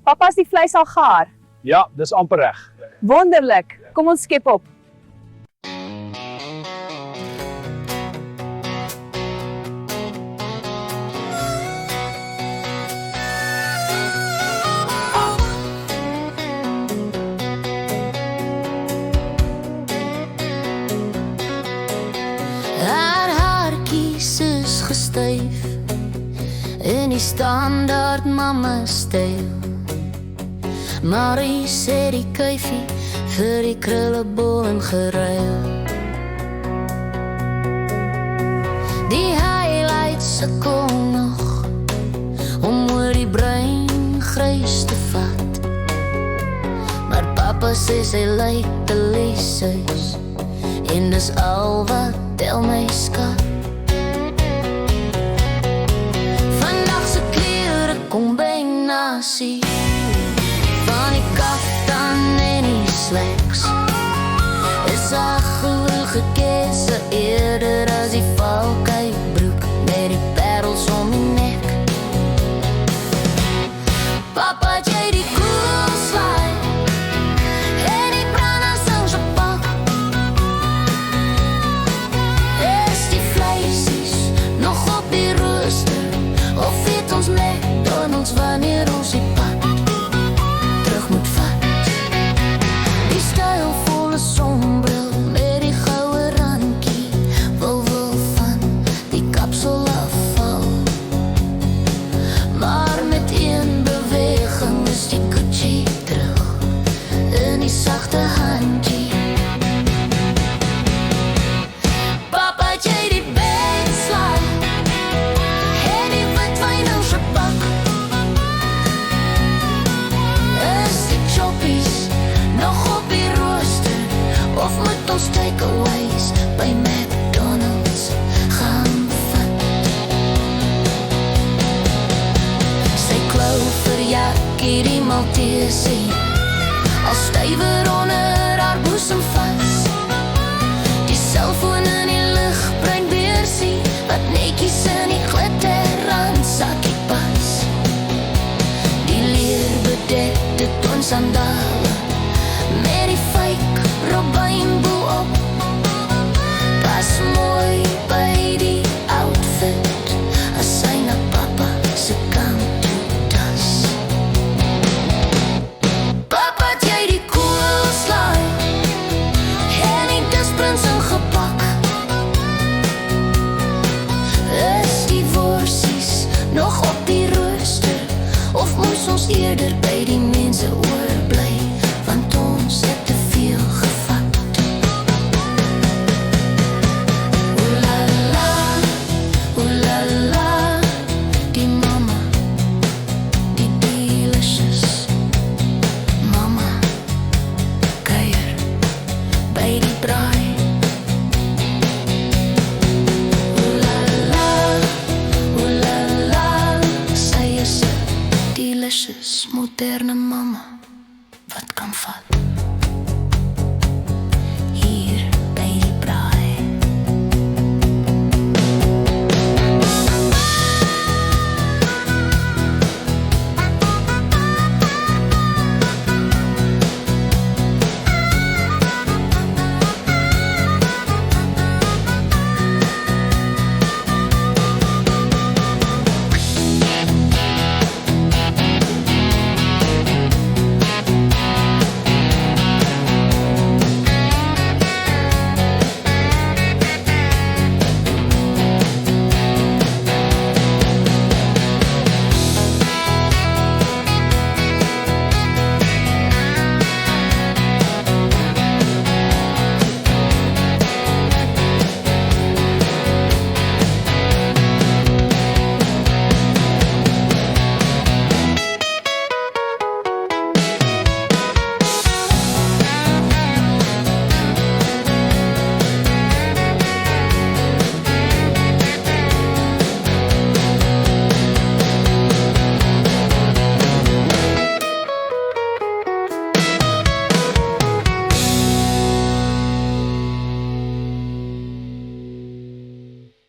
Papa, is die vleis al gaar? Ja, dis amper reg. Wonderlik. Kom ons skep op. Haar haartjies is gestyf in die standaard mama styl. Marie sê die kuifie vir die krullebol en geruil. Die highlights sukkel nog om oor die brein grys te vat. Maar papa sê sy lyk te leeshuis en dis al wat tel my skat. Vandag se klere kombinasie van die kaftan en die slacks is haar gehoorige kesse eerder as die valkuitbroek met die parels om die nek. Papa het jy die cool slide en die branders in sy pak. Is die vleisies nog op die rooster of eet ons McDonald's wanneer ons die pad terug moet vat? Die stylvolle sonbril met die goue randjie wil van die kapsel afval. Maar met een beweging is die Gucci terug in die sagte handjie. Papa, het jy die bedslide en die witwyn in sy bak? Is die choppies nog op die rooster of moet ons takeaways by McDonald's gaan vat? Sy klou vir jakkie die Maltesie al stywer onder haar boesem vas. Die cellfoon in die ligbruin beersie wat netjies in die glitter aan sakkie pas. Die leerbedekte toonsandale met die fake robijnboel op pas mooi by die outfit as sy na papa se kant toe tas. Papa, het jy die cool slide en die disprins ingepak? Is die worsies nog op die rooster of moes ons eerder by die mense oorbly want ons het te veel gevat? Ooh la la, die mama, die delicious mama kuier by die braai. Ooh la, sy is 'n delicious moderne mama wat kan vat.